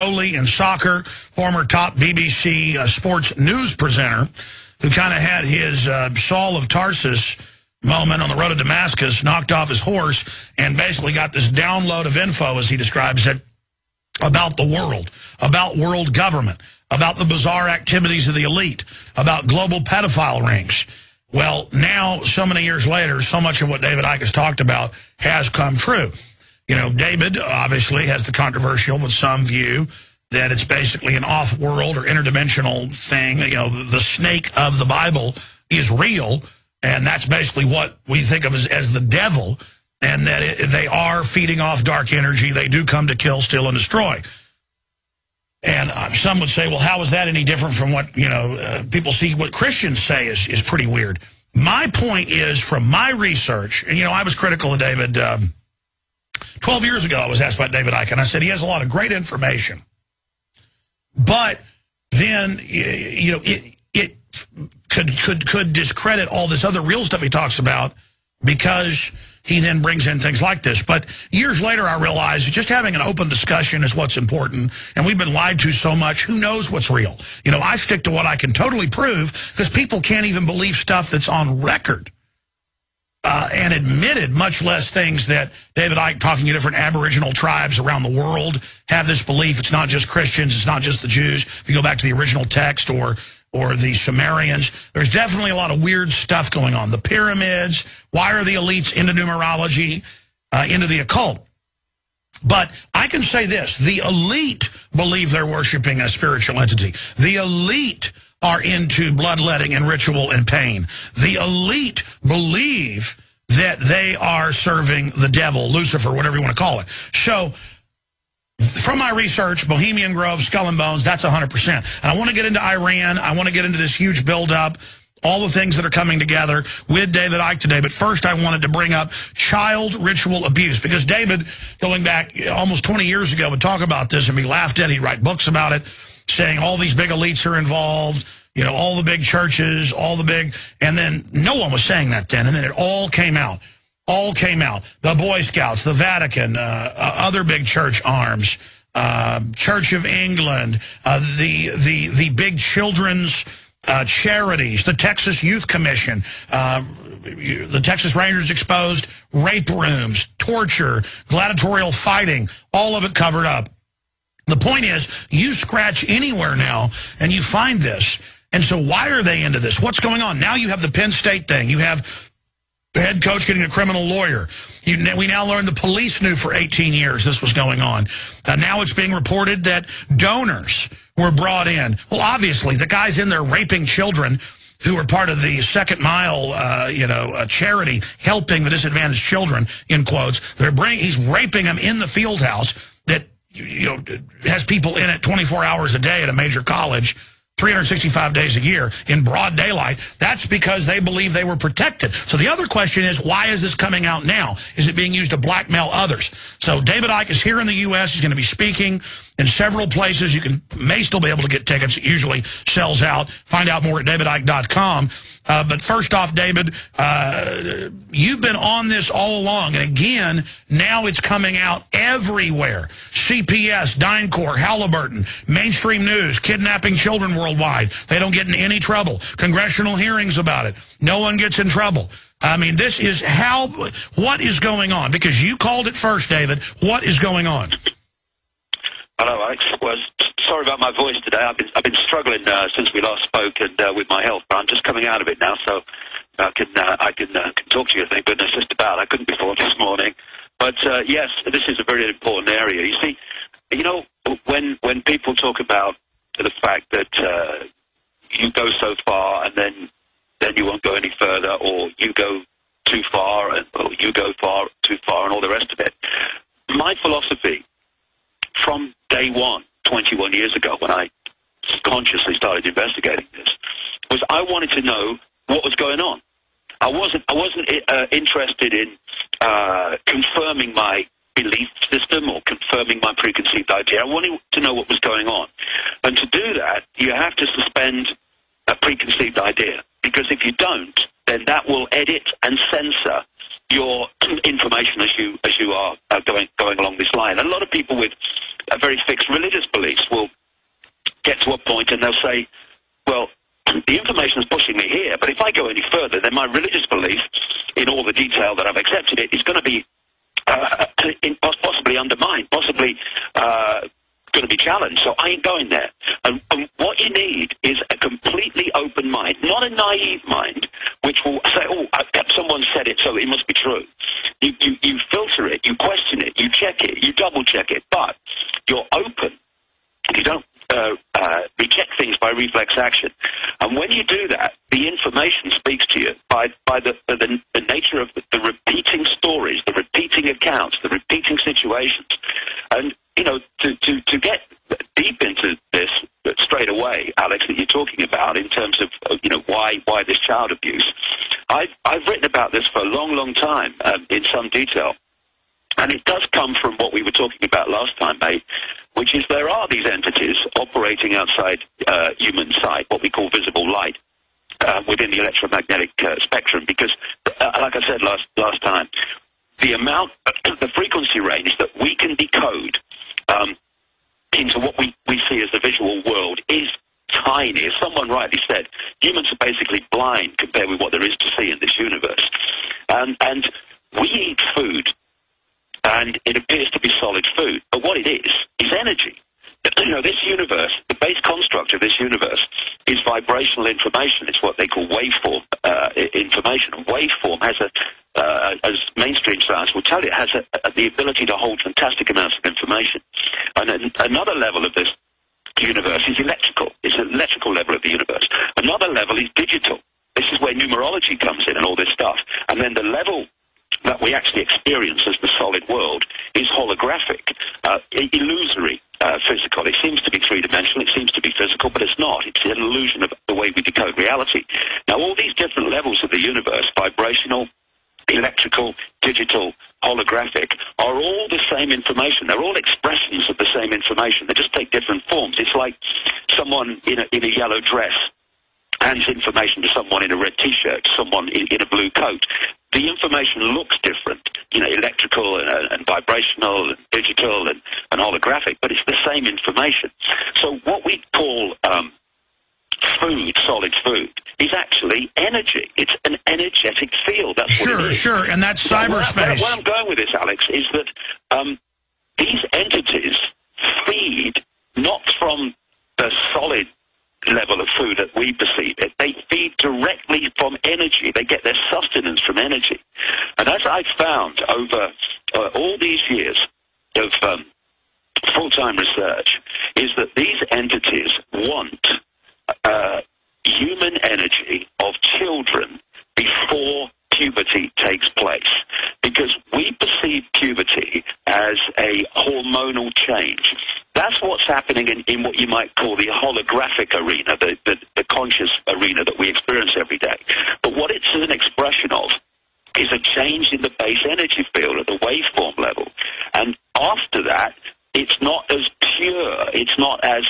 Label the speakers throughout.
Speaker 1: in soccer, former top BBC sports news presenter, who kind of had his Saul of Tarsus moment on the road to Damascus, knocked off his horse, and basically got this download of info, as he describes it, about the world, about world government, about the bizarre activities of the elite, about global pedophile rings. Well, now, so many years later, so much of what David Icke has talked about has come true. You know, David obviously has the controversial, but some view that it's basically an off-world or interdimensional thing. You know, the snake of the Bible is real, and that's basically what we think of as the devil, and that they are feeding off dark energy. They do come to kill, steal, and destroy. And some would say, well, how is that any different from what, you know, people see what Christians say is pretty weird. My point is, from my research, and, you know, I was critical of David 12 years ago. I was asked about David Icke, and I said he has a lot of great information. But then, you know, it could discredit all this other real stuff he talks about, because he then brings in things like this. But years later, I realized just having an open discussion is what's important. And we've been lied to so much. Who knows what's real? You know, I stick to what I can totally prove, because people can't even believe stuff that's on record and admitted, much less things that David Icke, talking to different Aboriginal tribes around the world, have this belief. It's not just Christians. It's not just the Jews. If you go back to the original text or the Sumerians, there's definitely a lot of weird stuff going on. The pyramids, why are the elites into numerology, into the occult? But I can say this, the elite believe they're worshiping a spiritual entity. The elite are into bloodletting and ritual and pain. The elite believe that they are serving the devil, Lucifer, whatever you want to call it. So, from my research, Bohemian Grove, Skull and Bones, that's 100%. And I want to get into Iran. I want to get into this huge buildup, all the things that are coming together with David Icke today. But first, I wanted to bring up child ritual abuse, because David, going back almost 20 years ago, would talk about this and be laughed at. He'd write books about it, saying all these big elites are involved, you know, all the big churches, all the big, and then no one was saying that then, and then it all came out. All came out. The Boy Scouts, the Vatican, other big church arms, Church of England, the big children's charities, the Texas Youth Commission, the Texas Rangers exposed rape rooms, torture, gladiatorial fighting, all of it covered up. The point is, you scratch anywhere now and you find this. And so why are they into this? What's going on? Now you have the Penn State thing. You have the head coach getting a criminal lawyer. We now learn the police knew for 18 years this was going on. Now it's being reported that donors were brought in. Well, obviously, the guy's in there raping children who are part of the Second Mile, charity helping the disadvantaged children, in quotes. He's raping them in the field house that, you know, has people in it 24 hours a day at a major college, 365 days a year in broad daylight. That's because they believe they were protected. So the other question is, why is this coming out now? Is it being used to blackmail others? So David Icke is here in the U.S. He's going to be speaking in several places. You may still be able to get tickets. It usually sells out. Find out more at davidicke.com. But first off, David, you've been on this all along. And again, now it's coming out everywhere. CPS, DynCorp, Halliburton, mainstream news, kidnapping children worldwide. They don't get in any trouble. Congressional hearings about it. No one gets in trouble. I mean, this is what is going on? Because you called it first, David. What is going on?
Speaker 2: Hello, Alex. Well, sorry about my voice today. I've been struggling since we last spoke and with my health, but I'm just coming out of it now, so I can talk to you. Thank goodness, just about. I couldn't before this morning, but yes, this is a very important area. You see, you know, when people talk about the fact that you go so far and then you won't go any further, or you go too far or you go too far, and all the rest of it. My philosophy from day one, 21 years ago, when I consciously started investigating this, was I wanted to know what was going on. I wasn't interested in confirming my belief system or confirming my preconceived idea. I wanted to know what was going on. And to do that, you have to suspend a preconceived idea, because if you don't, then that will edit and censor your information as you are going along this line. And a lot of people with very fixed religious beliefs will get to a point and they'll say, well, the information is pushing me here, but if I go any further, then my religious belief, in all the detail that I've accepted it, is going to be possibly undermined, possibly going to be challenged. So I ain't going there. And what you need is a completely open mind, not a naive mind, which will say, oh, someone said it, so it must be true. You filter it, you question it, you check it, you double check it, but you're open. You don't reject things by reflex action. And when you do that, the information speaks to you by the nature of the repeating stories, the repeating accounts, the repeating situations. And, you know, to get deep into this straight away, Alex, that you're talking about in terms of, you know, why this child abuse, I've written about this for a long, long time in some detail. And it does come from what we were talking about last time, mate, which is there are these entities operating outside human sight, what we call visible light, within the electromagnetic spectrum. Because, like I said last time, the frequency range that we can decode into what we see as the visual world is tiny. As someone rightly said, humans are basically blind compared with what there is to see in this universe. And we eat food, and it appears to be solid food. But what it is energy. You know, this universe, the base construct of this universe is vibrational information. It's what they call waveform information. A waveform has as mainstream science will tell you, has the ability to hold fantastic amounts of information. And another level of this universe is electrical. It's an electrical level of the universe. Another level is digital. This is where numerology comes in and all this stuff. And then the level that we actually experience as the solid world is holographic, illusory, physical. It seems to be three-dimensional, it seems to be physical, but it's not. It's an illusion of the way we decode reality. Now, all these different levels of the universe, vibrational, electrical, digital, holographic, are all the same information. They're all expressions of the same information. They just take different forms. It's like someone in a yellow dress hands information to someone in a red T-shirt, to someone in a blue coat. The information looks different, you know, electrical and vibrational and digital and holographic, but it's the same information. So what we call food, solid food, is actually energy. It's an energetic field. That's what it is. Sure,
Speaker 1: and that's cyberspace.
Speaker 2: Where I'm going with this, Alex, is that these entities feed not from the solid level of food that we perceive it. They feed directly from energy. They get their sustenance from energy. And as I've found over all these years of full-time research, is that these entities want human energy of children before puberty takes place, because we perceive puberty as a hormonal change. That's what's happening in what you might call the holographic arena, the conscious arena that we experience every day. But what it's an expression of is a change in the base energy field at the waveform level. And after that, it's not as pure, it's not as,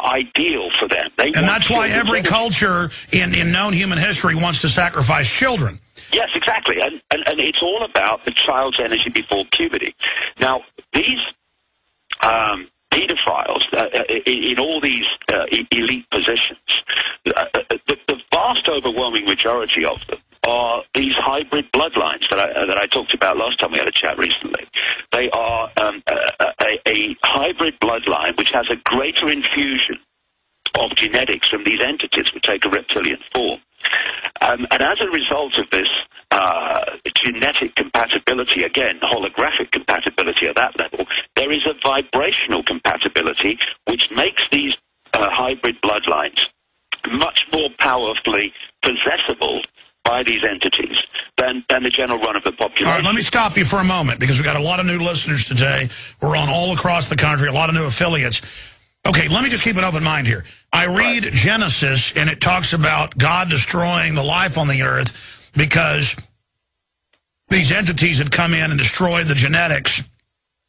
Speaker 2: ideal for them. And
Speaker 1: that's why every culture in known human history wants to sacrifice children.
Speaker 2: Yes, exactly. And it's all about the child's energy before puberty. Now, these pedophiles in all these elite positions, the vast overwhelming majority of them are these hybrid bloodlines that I talked about last time we had a chat recently. They are a hybrid bloodline which has a greater infusion of genetics from these entities which take a reptilian form. And as a result of this genetic compatibility, again, holographic compatibility at that level, there is a vibrational compatibility which makes these hybrid bloodlines much more powerfully possessible by these entities than the general run of the population.
Speaker 1: All right, let me stop you for a moment, because we've got a lot of new listeners today. We're on all across the country, a lot of new affiliates. Okay, let me just keep an open mind here. I read Genesis, and it talks about God destroying the life on the earth because these entities had come in and destroyed the genetics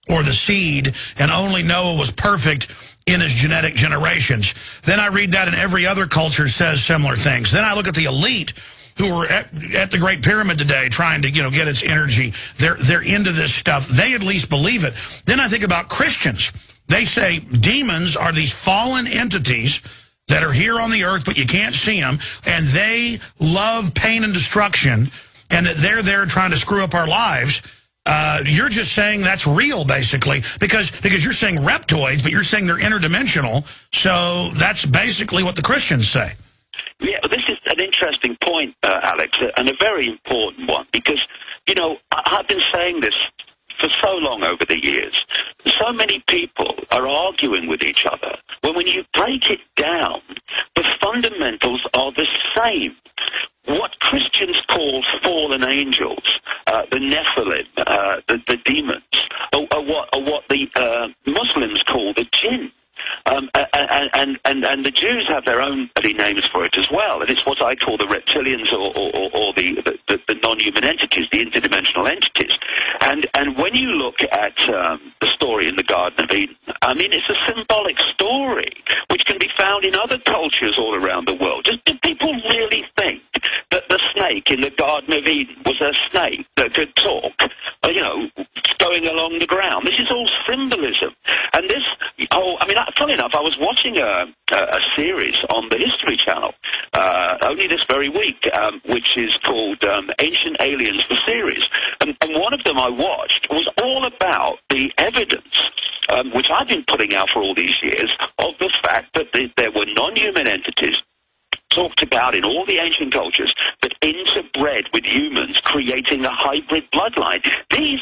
Speaker 1: or the seed, and only Noah was perfect in his genetic generations. Then I read that, and every other culture says similar things. Then I look at the elite, who were at the Great Pyramid today trying to, get its energy. They're into this stuff. They at least believe it. Then I think about Christians. They say demons are these fallen entities that are here on the earth, but you can't see them, and they love pain and destruction, and that they're there trying to screw up our lives. You're just saying that's real, basically, because you're saying reptoids, but you're saying they're interdimensional, so that's basically what the Christians say.
Speaker 2: Yeah, this is an interesting point, Alex, and a very important one, because, I've been saying this for so long over the years. So many people are arguing with each other, when you break it down, the fundamentals are the same. What Christians call fallen angels, the Nephilim, the demons, are what the Muslims call the jinn. And the Jews have their own names for it as well, and it's what I call the reptilians or the non-human entities, the interdimensional entities. And when you look at the story in the Garden of Eden, I mean, it's a symbolic story which can be found in other cultures all around the world. Do people really think that the snake in the Garden of Eden was a snake that could talk, going along the ground? This is all symbolism. And this funny enough, I was watching a series on the History Channel only this very week, which is called Ancient Aliens, the series. And one of them I watched was all about the evidence, which I've been putting out for all these years, of the fact that there were non-human entities talked about in all the ancient cultures that interbred with humans, creating a hybrid bloodline. These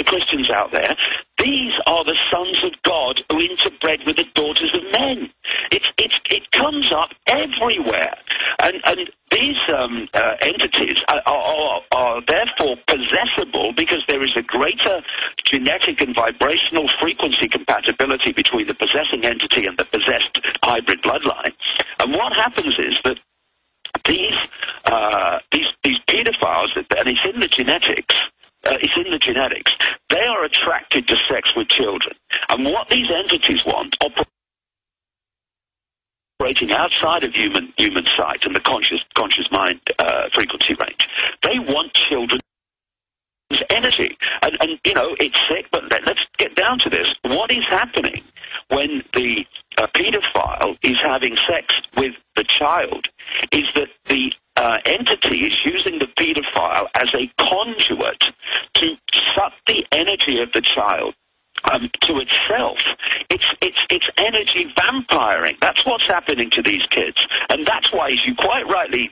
Speaker 2: Christians out there, these are the sons of God who interbred with the daughters of men. It comes up everywhere, and these entities are therefore possessable because there is a greater genetic and vibrational frequency compatibility between the possessing entity and the possessed hybrid bloodline. And what happens is that these pedophiles, and it's in the genetics. They are attracted to sex with children. And what these entities want, operating outside of human sight and the conscious mind frequency range, they want children's energy. And it's sick, but let's get down to this. What is happening when the pedophile is having sex with the child is that the entity is using the pedophile as a conduit to suck the energy of the child to itself. It's energy vampiring. That's what's happening to these kids, and that's why, as you quite rightly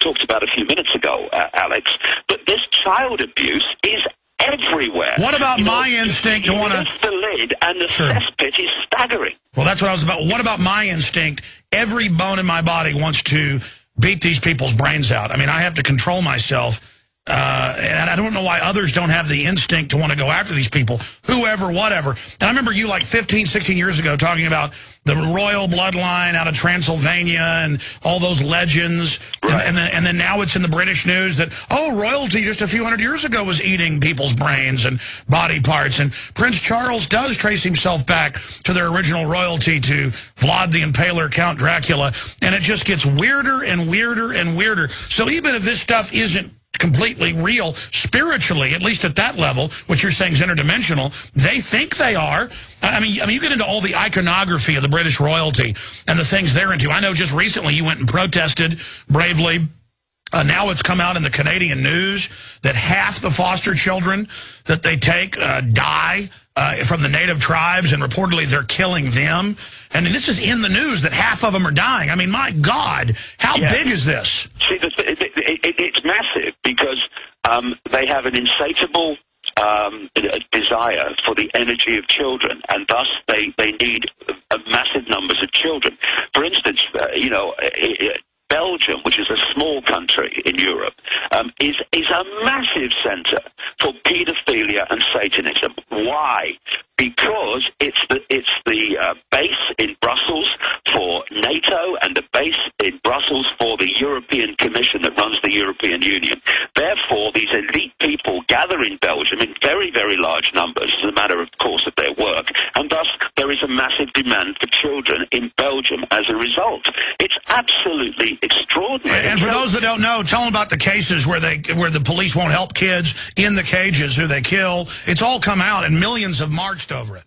Speaker 2: talked about a few minutes ago, Alex, that this child abuse is everywhere.
Speaker 1: What about my instinct to want to
Speaker 2: lift the lid, and the cesspit is staggering.
Speaker 1: Well, that's what I was about. What about my instinct? Every bone in my body wants to beat these people's brains out. I mean, I have to control myself. And I don't know why others don't have the instinct to want to go after these people, whoever, whatever. And I remember you like 15, 16 years ago talking about the royal bloodline out of Transylvania and all those legends. Right. And then now it's in the British news that, royalty just a few hundred years ago was eating people's brains and body parts. And Prince Charles does trace himself back to their original royalty, to Vlad the Impaler, Count Dracula. And it just gets weirder and weirder and weirder. So even if this stuff isn't completely real spiritually, at least at that level, which you're saying is interdimensional, they think they are. I mean, you get into all the iconography of the British royalty and the things they're into. I know just recently you went and protested bravely. Now it's come out in the Canadian news that half the foster children that they take die from the native tribes, and reportedly they're killing them. And this is in the news that half of them are dying. I mean, my God, how big is this?
Speaker 2: See, it's massive because they have an insatiable desire for the energy of children, and thus they need massive numbers of children. For instance, Belgium, which is a small country in Europe, is a massive center for pedophilia and Satanism. Why? Because it's the base in Brussels for NATO and the base in Brussels for the European Commission that runs the European Union. Therefore, these elite people gather in Belgium in very, very large numbers as a matter of course of their work, and thus there is there's a massive demand for children in Belgium as a result. It's absolutely extraordinary.
Speaker 1: And for those that don't know, tell them about the cases where the police won't help kids in the cages who they kill. It's all come out, and millions have marched over it.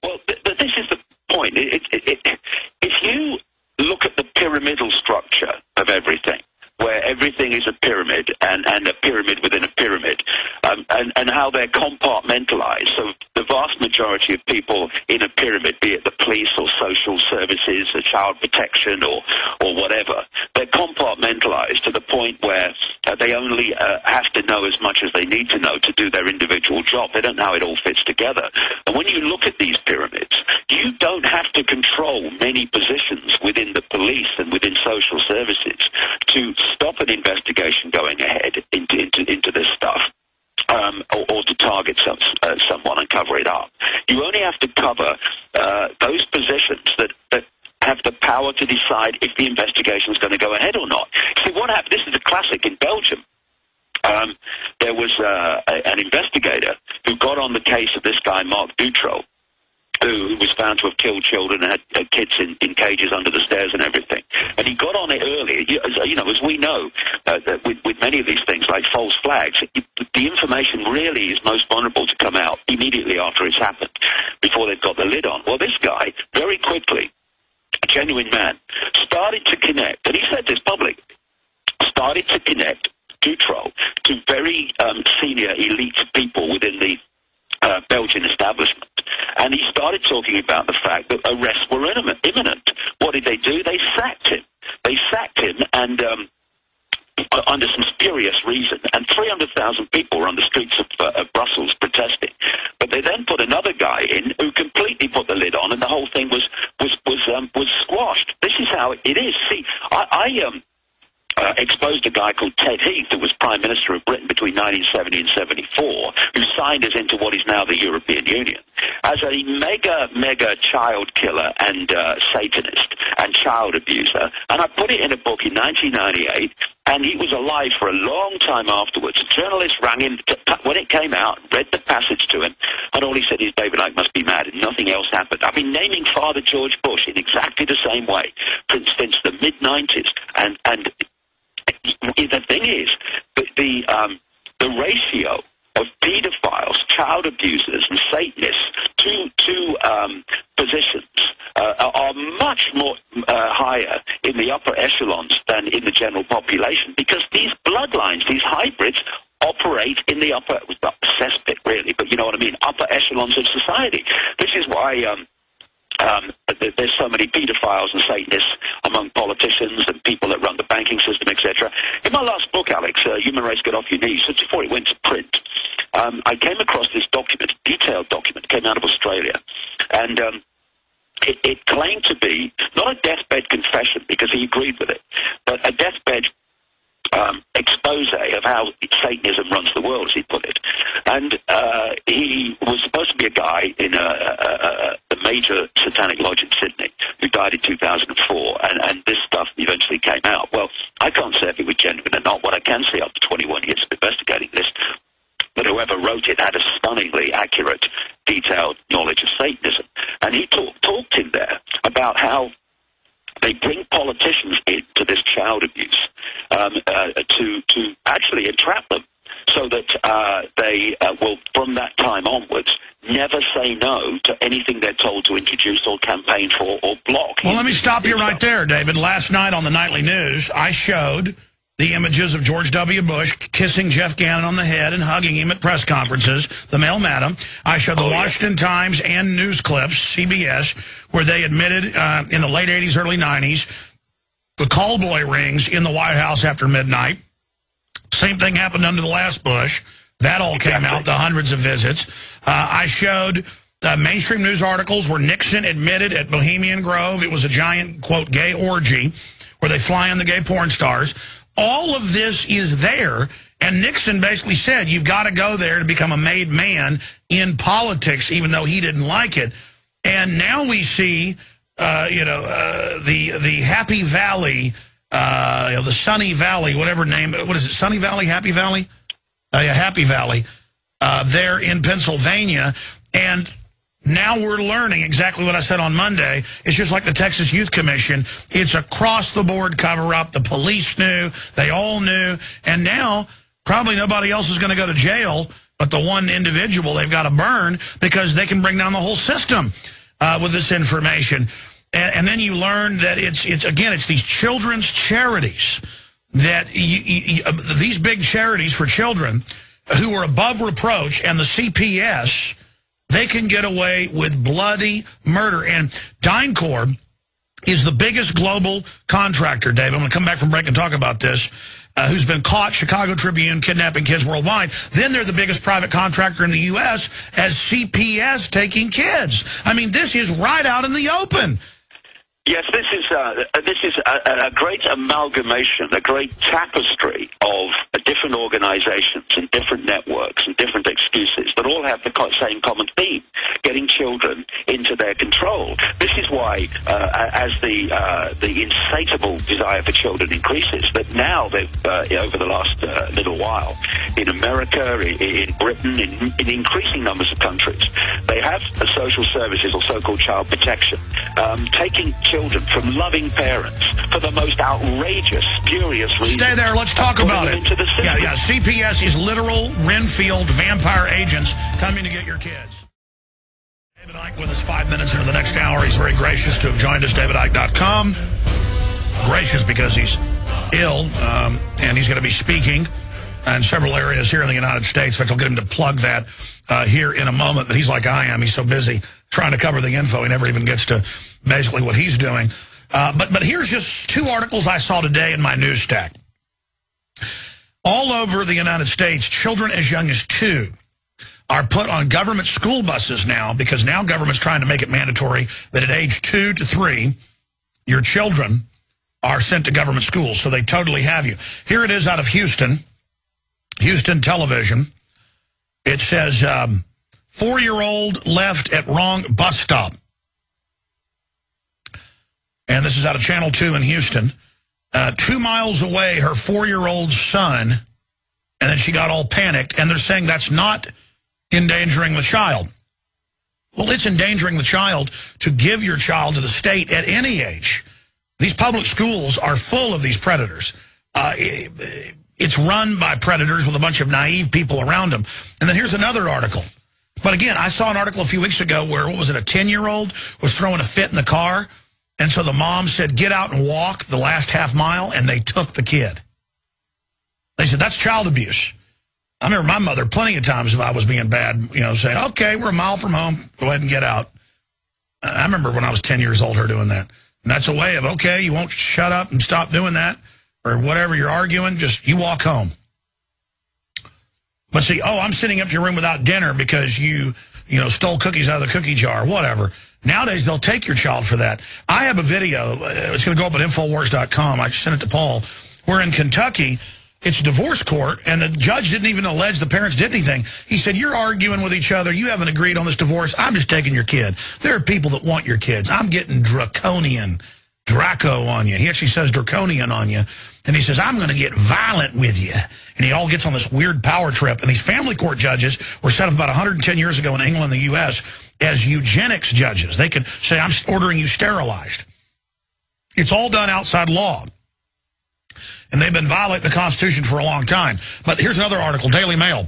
Speaker 2: Well, this is the point. If you look at the pyramidal structure of everything, where everything is a pyramid and a pyramid within a pyramid, and how they're compartmentalized. So the vast majority of people in a pyramid, be it the police or social services or child protection or whatever, they're compartmentalized to the point where they only have to know as much as they need to know to do their individual job. They don't know how it all fits together. And when you look at these pyramids, you don't have to control many positions within the police and within social services to stop an investigation going ahead into this stuff, or to target someone and cover it up. You only have to cover those positions that have the power to decide if the investigation is going to go ahead or not. See, what happened, this is a classic in Belgium. There was an investigator who got on the case of this guy, Mark Dutroux, who was found to have killed children and had kids in cages under the stairs and everything. And he got on it early. As we know, that with many of these things, like false flags, the information really is most vulnerable to come out immediately after it's happened, before they've got the lid on. Well, this guy, very quickly, a genuine man, started to connect, and he said this publicly, started to connect Dutroux to very senior elite people within the Belgian establishment. And he started talking about the fact that arrests were imminent. What did they do? They sacked him. They sacked him, and under some spurious reason. And 300,000 people were on the streets of Brussels protesting. But they then put another guy in who completely put the lid on, and the whole thing was squashed. This is how it is. See, I exposed a guy called Ted Heath, who was Prime Minister of Britain between 1970 and 74, who signed us into what is now the European Union, as a mega child killer and Satanist and child abuser. And I put it in a book in 1998, and he was alive for a long time afterwards. Journalists rang him when it came out, read the passage to him, and all he said is, David Icke must be mad, and nothing else happened. I've been naming Father George Bush in exactly the same way since the mid-90s, and the thing is, the ratio of pedophiles, child abusers, and Satanists to positions are much more higher in the upper echelons than in the general population, because these bloodlines, these hybrids, operate in the upper, well, cesspit really, but you know what I mean, upper echelons of society. This is why there's so many pedophiles and Satanists among politicians and people that run the banking system, etc. In my last book, Alex, Human Race Get Off Your Knees, just before it went to print, I came across this document, detailed document, came out of Australia, and it claimed to be not a deathbed confession, because he agreed with it, but a deathbed expose of how Satanism runs the world, as he put it. And he was supposed to be a guy in a major satanic lodge in Sydney who died in 2004, and this stuff eventually came out. Well, I can't say if it was genuine or not. What I can say after 21 years of investigating this, that whoever wrote it had a stunningly accurate, detailed knowledge of Satanism. And he talked in there about how they bring politicians into this child abuse to actually entrap them, so that they will, from that time onwards, never say no to anything they're told to introduce or campaign for or block.
Speaker 1: Well, let me stop you right there, David. Last night on the Nightly News, I showed the images of George W. Bush kissing Jeff Gannon on the head and hugging him at press conferences, the male madam. I showed the Washington Times and news clips, CBS, where they admitted in the late 80s, early 90s, the call boy rings in the White House after midnight. Same thing happened under the last Bush. That all came out, the hundreds of visits. I showed mainstream news articles where Nixon admitted at Bohemian Grove it was a giant, quote, gay orgy where they fly in the gay porn stars. All of this is there, and Nixon basically said you've got to go there to become a made man in politics, even though he didn't like it. And now we see, the Happy Valley, the Sunny Valley, whatever name, what is it, Sunny Valley, Happy Valley? Yeah, Happy Valley, there in Pennsylvania. And Now we're learning exactly what I said on Monday. It's just like the Texas Youth Commission. It's across-the-board cover-up. The police knew. They all knew. And now probably nobody else is going to go to jail but the one individual they've got to burn because they can bring down the whole system with this information. And then you learn that it's these children's charities that these big charities for children who are above reproach, and the CPS, they can get away with bloody murder. And DynCorp is the biggest global contractor, Dave. I'm going to come back from break and talk about this, who's been caught, Chicago Tribune, kidnapping kids worldwide. Then they're the biggest private contractor in the U.S. as CPS taking kids. I mean, this is right out in the open.
Speaker 2: Yes, this is a great amalgamation, a great tapestry of different organizations and different networks and different excuses that all have the same common theme: getting children into their control. This is why, as the insatiable desire for children increases, that now they've over the last little while, in America, in Britain, in increasing numbers of countries, they have social services or so-called child protection, taking children from loving parents for the most outrageous, spurious reasons.
Speaker 1: Stay there. Let's talk about it. Yeah. CPS is literal Renfield vampire agents coming to get your kids. David Icke with us 5 minutes into the next hour. He's very gracious to have joined us, davidicke.com. Gracious because he's ill, and he's going to be speaking in several areas here in the United States. In fact, I'll get him to plug that here in a moment. But he's like I am. He's so busy trying to cover the info, he never even gets to basically what he's doing. But here's just 2 articles I saw today in my news stack. All over the United States, children as young as 2 are put on government school buses now, because now government's trying to make it mandatory that at age 2 to 3, your children are sent to government schools. So they totally have you. Here it is out of Houston Television. It says, 4-year-old left at wrong bus stop. And this is out of Channel 2 in Houston. 2 miles away, her 4-year-old son, and then she got all panicked, and they're saying that's not endangering the child. Well, it's endangering the child to give your child to the state at any age. These public schools are full of these predators. It's run by predators with a bunch of naive people around them. And then here's another article. But again, I saw an article a few weeks ago where, what was it, a 10-year-old was throwing a fit in the car, and so the mom said, get out and walk the last half mile, and they took the kid. They said, that's child abuse. I remember my mother plenty of times, if I was being bad, saying, okay, we're a mile from home, go ahead and get out. I remember when I was 10 years old, her doing that. And that's a way of, okay, you won't shut up and stop doing that, or whatever you're arguing, just you walk home. But see, I'm sitting up to your room without dinner because you stole cookies out of the cookie jar, whatever. Nowadays, they'll take your child for that. I have a video. It's going to go up at Infowars.com. I just sent it to Paul. We're in Kentucky. It's a divorce court, and the judge didn't even allege the parents did anything. He said, you're arguing with each other. You haven't agreed on this divorce. I'm just taking your kid. There are people that want your kids. I'm getting Draco on you. He actually says draconian on you. And he says, I'm going to get violent with you. And he all gets on this weird power trip. And these family court judges were set up about 110 years ago in England and the U.S. as eugenics judges. They could say, I'm ordering you sterilized. It's all done outside law. And they've been violating the Constitution for a long time. But here's another article, Daily Mail.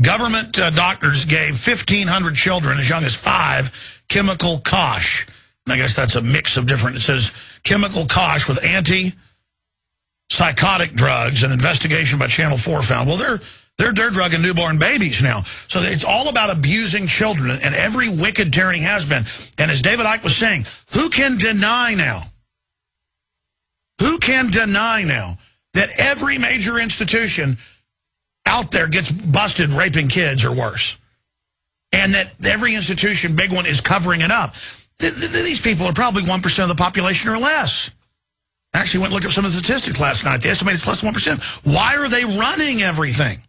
Speaker 1: Government doctors gave 1,500 children as young as 5 chemical kosh. And I guess that's a mix of different. It says chemical kosh with anti-psychotic drugs. An investigation by Channel 4 found. Well, they're drugging newborn babies now. So it's all about abusing children. And every wicked tyranny has been. And as David Icke was saying, who can deny now? Who can deny now that every major institution out there gets busted raping kids or worse? And that every institution, big one, is covering it up. These people are probably 1% of the population or less. I actually went and looked up some of the statistics last night. They estimate it's less than 1%. Why are they running everything?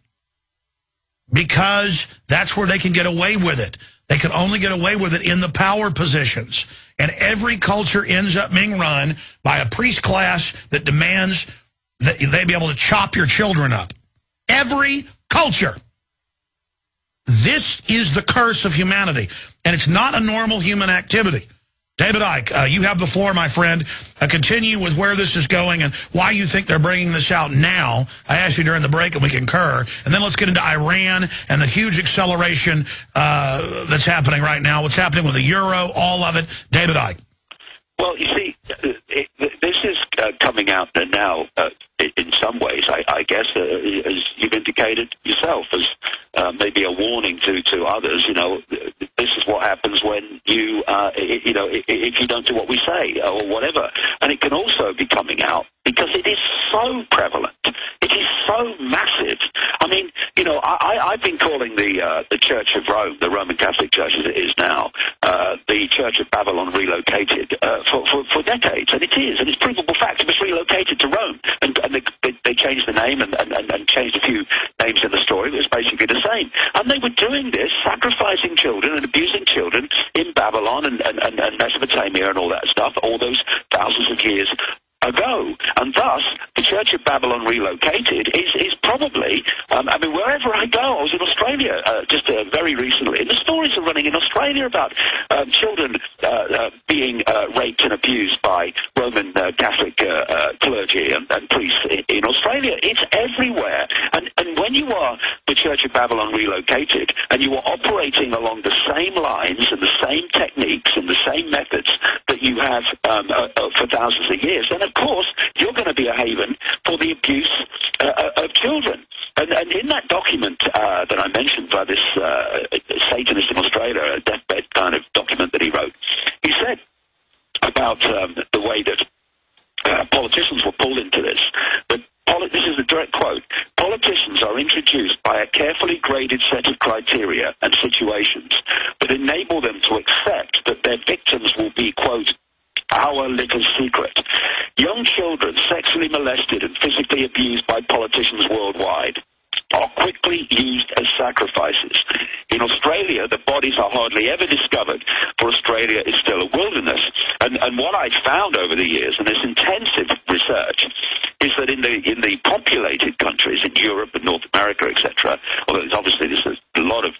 Speaker 1: Because that's where they can get away with it. They can only get away with it in the power positions. And every culture ends up being run by a priest class that demands that they be able to chop your children up. Every culture. This is the curse of humanity, and it's not a normal human activity. David Icke, you have the floor, my friend. Continue with where this is going and why you think they're bringing this out now. I asked you during the break, and we concur. And then let's get into Iran and the huge acceleration that's happening right now. What's happening with the euro, all of it. David Icke.
Speaker 2: Well, you see, this is coming out now in some ways, I guess, as you've indicated yourself, as maybe a warning to others. You know, this is what happens when you, if you don't do what we say or whatever. And it can also be coming out because it is so prevalent. It is so massive. I mean, you know, I've been calling the Church of Rome, the Roman Catholic Church as it is now, the Church of Babylon relocated for decades, and it is, and it's provable fact. It was relocated to Rome, and they changed the name and changed a few names in the story. It was basically the same, and they were doing this, sacrificing children and abusing children in Babylon and Mesopotamia and all that stuff, all those thousands of years ago. And thus, the Church of Babylon relocated is probably, I mean, wherever I go, I was in Australia just very recently, and the stories are running in Australia about children being raped and abused by Roman Catholic clergy and priests in Australia. It's everywhere. And when you are the Church of Babylon relocated, and you are operating along the same lines and the same techniques and the same methods that you have for thousands of years, then of course you're going to be a haven for the abuse of children. And in that document that I mentioned by this Satanist in Australia, a deathbed kind of document that he wrote, he said about the way that politicians were pulled into this. But this is a direct quote: "Politicians are introduced by a carefully graded set of criteria and situations that enable them to accept that their victims will be, quote, our little secret. Young children sexually molested and physically abused by politicians worldwide are quickly used as sacrifices. In Australia, the bodies are hardly ever discovered, for Australia is still a wilderness." And what I've found over the years, and this intensive research, is that in the populated countries, in Europe and North America, etc., although obviously there's a lot of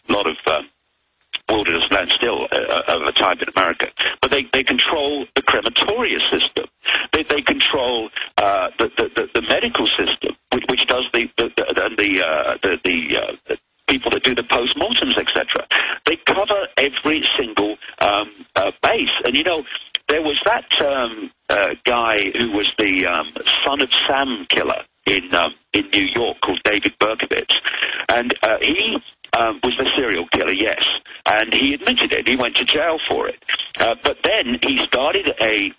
Speaker 2: wilderness land still of a type in America, but they control the crematoria system. They control the medical system, which does the people that do the postmortems, etc. They cover every single base. And you know, there was that guy who was the Son of Sam killer in New York called David Berkowitz, and he was the serial killer, yes, and he admitted it. He went to jail for it, but then he started a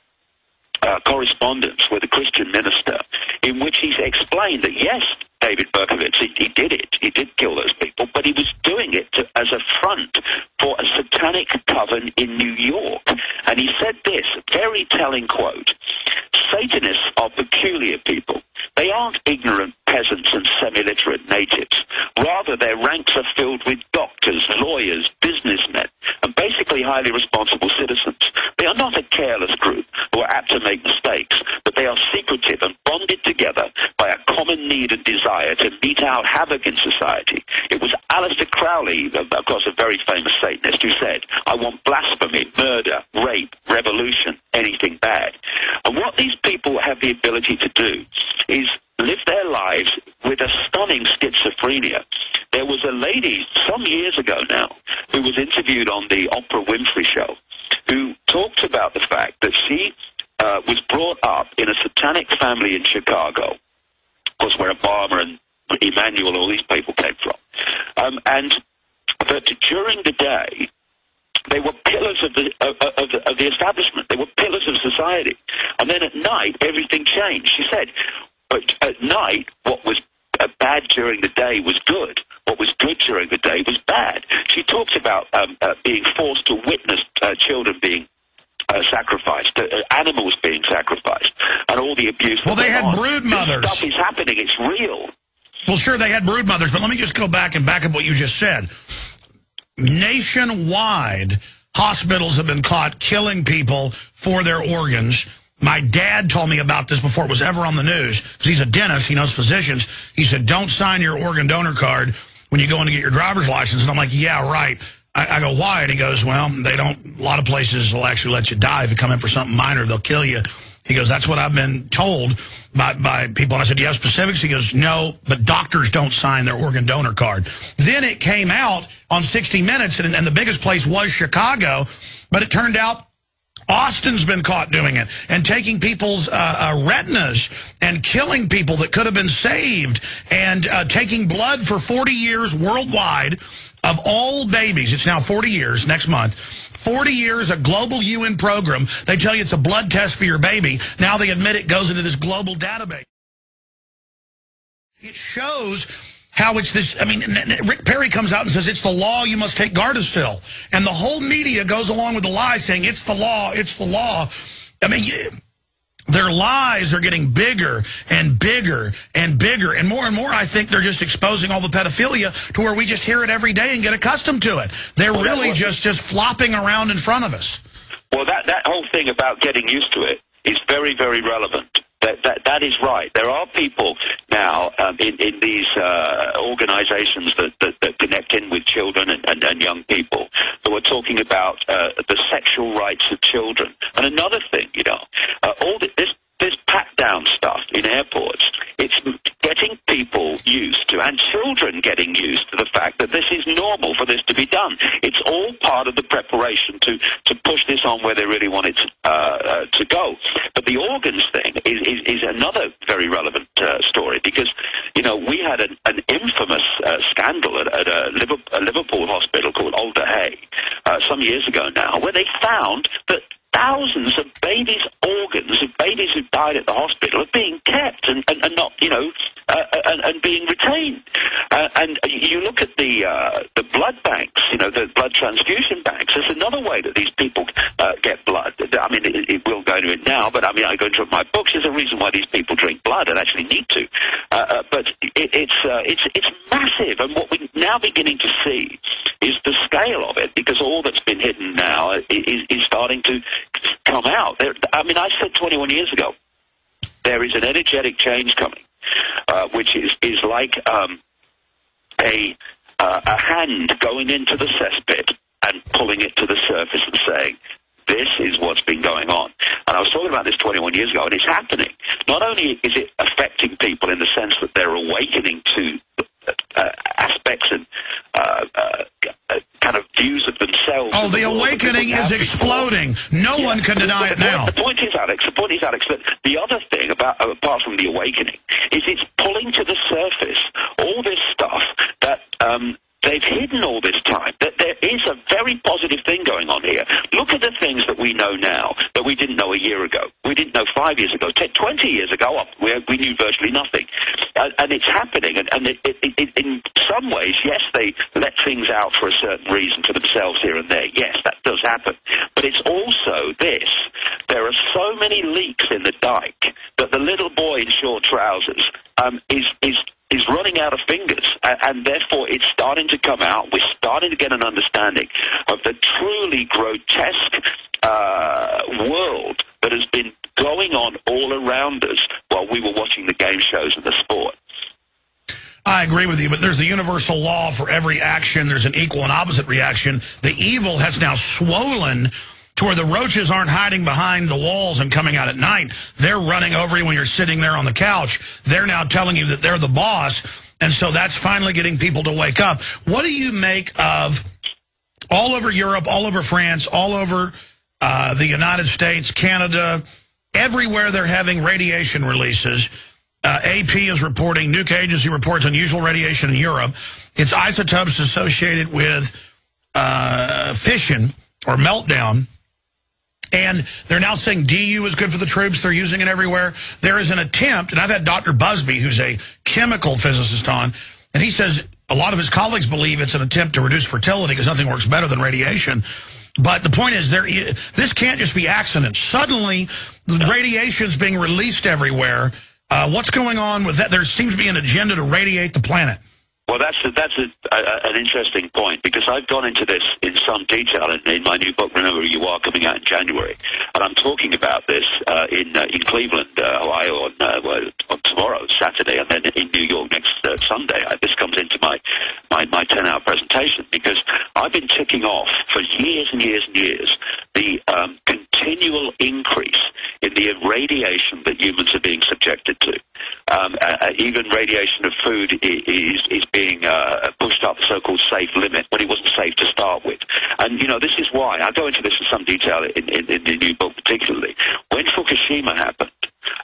Speaker 2: correspondence with a Christian minister in which he explained that, yes, David Berkowitz, he did it. He did kill those people, but he was doing it as a front for a satanic coven in New York. And he said this, very telling quote: "Satanists are peculiar people. They aren't ignorant peasants and semi-literate natives. Rather, their ranks are filled with doctors, lawyers, businessmen, and basically highly responsible citizens. They are not a careless group who are apt to make mistakes, but they are secretive and bonded together by a common need and desire to mete out havoc in society." It was Aleister Crowley, of course a very famous Satanist, who said, "I want blasphemy, murder, rape, revolution, anything bad." And what these people have the ability to do is live their lives with a stunning schizophrenia. There was a lady some years ago now who was interviewed on the Oprah Winfrey Show who talked about the fact that she was brought up in a satanic family in Chicago, of course where Obama and Emmanuel, all these people came from, and that during the day they were pillars of the establishment. They were pillars of society. And then at night, everything changed. She said, but at night, what was bad during the day was good. What was good during the day was bad. She talks about being forced to witness children being sacrificed, animals being sacrificed, and all the abuse.
Speaker 1: Well, they had brood mothers.
Speaker 2: This stuff is happening. It's real.
Speaker 1: Well, sure, they had brood mothers, but let me just go back and back up what you just said. Nationwide, hospitals have been caught killing people for their organs. My dad told me about this before it was ever on the news, because he's a dentist, he knows physicians. He said, don't sign your organ donor card when you go in to get your driver's license. And I'm like, yeah, right. I go, why? And he goes, well, they don't, a lot of places will actually let you die. If you come in for something minor, they'll kill you. He goes, that's what I've been told by people. And I said, do you have specifics? He goes, no, but doctors don't sign their organ donor card. Then it came out on 60 Minutes, and the biggest place was Chicago, but it turned out Austin's been caught doing it and taking people's retinas and killing people that could have been saved and taking blood for 40 years worldwide of all babies. It's now 40 years next month. 40 years, a global UN program. They tell you it's a blood test for your baby. Now they admit it goes into this global database. It shows how it's this. I mean, Rick Perry comes out and says it's the law, you must take Gardasil. And the whole media goes along with the lie saying it's the law, it's the law. I mean, their lies are getting bigger and bigger and bigger. And more, I think they're just exposing all the pedophilia to where we just hear it every day and get accustomed to it. They're really just flopping around in front of us.
Speaker 2: Well, that whole thing about getting used to it is very, very relevant. That is right. There are people now in these organizations that connect in with children and young people who are talking about the sexual rights of children. And another thing, all this pat-down stuff in airports, it's getting people used to, and children getting used to the fact that this is normal for this to be done. It's all part of the preparation to push this on where they really want it to go. But the organs thing is another very relevant story because, we had an infamous scandal at a Liverpool hospital called Alder Hey some years ago now, where they found that thousands of babies' organs of babies who died at the hospital are being kept and not, and being retained. And you look at the blood banks, the blood transfusion banks. There's another way that these people get blood. I mean, it will go into it now, but I mean, I go into my books. There's a reason why these people drink blood and actually need to. But it's massive, and what we're now beginning to see is the scale of it, because all that's been hidden now is starting to come out. I mean, I said 21 years ago, there is an energetic change coming, which is like a hand going into the cesspit and pulling it to the surface and saying, this is what's been going on. And I was talking about this 21 years ago, and it's happening. Not only is it affecting people in the sense that they're awakening to aspects and kind of views of themselves.
Speaker 1: Oh, the awakening is exploding. No one can deny it now.
Speaker 2: The point is, Alex, that the other thing, apart from the awakening, is it's pulling to the surface all this stuff that they've hidden all this time. That there is a very positive thing going on here. Look at the things that we know now that we didn't know a year ago. We didn't know 5 years ago. 20 years ago, we knew virtually nothing. And it's happening. And in some ways, yes, they let things out for a certain reason to themselves here and there. Yes, that does happen. But it's also this. There are so many leaks in the dike that the little boy in short trousers is running out of fingers, and therefore it's starting to come out. We're starting to get an understanding of the truly grotesque world that has been going on all around us while we were watching the game shows and the sport.
Speaker 1: I agree with you, but there's the universal law for every action. There's an equal and opposite reaction. The evil has now swollen to where the roaches aren't hiding behind the walls and coming out at night. They're running over you when you're sitting there on the couch. They're now telling you that they're the boss, and so that's finally getting people to wake up. What do you make of all over Europe, all over France, all over the United States, Canada, everywhere they're having radiation releases? AP is reporting, Nuke Agency reports unusual radiation in Europe. It's isotopes associated with fission or meltdown. And they're now saying DU is good for the troops. They're using it everywhere. There is an attempt, and I've had Dr. Busby, who's a chemical physicist, on, and he says a lot of his colleagues believe it's an attempt to reduce fertility because nothing works better than radiation. But the point is, this can't just be accidents. Suddenly, the radiation's being released everywhere. What's going on with that? There seems to be an agenda to radiate the planet.
Speaker 2: Well, that's an interesting point, because I've gone into this in some detail in my new book, Remember Who You Are, coming out in January, and I'm talking about this in Cleveland, Ohio, on tomorrow, Saturday, and then in New York next Sunday. This comes into my 10-hour presentation, because I've been ticking off for years and years and years the continual increase in the radiation that humans are being subjected to. Even radiation of food is being pushed up the so-called safe limit when it wasn't safe to start with. And, this is why. I go into this in some detail in the new book particularly. When Fukushima happened,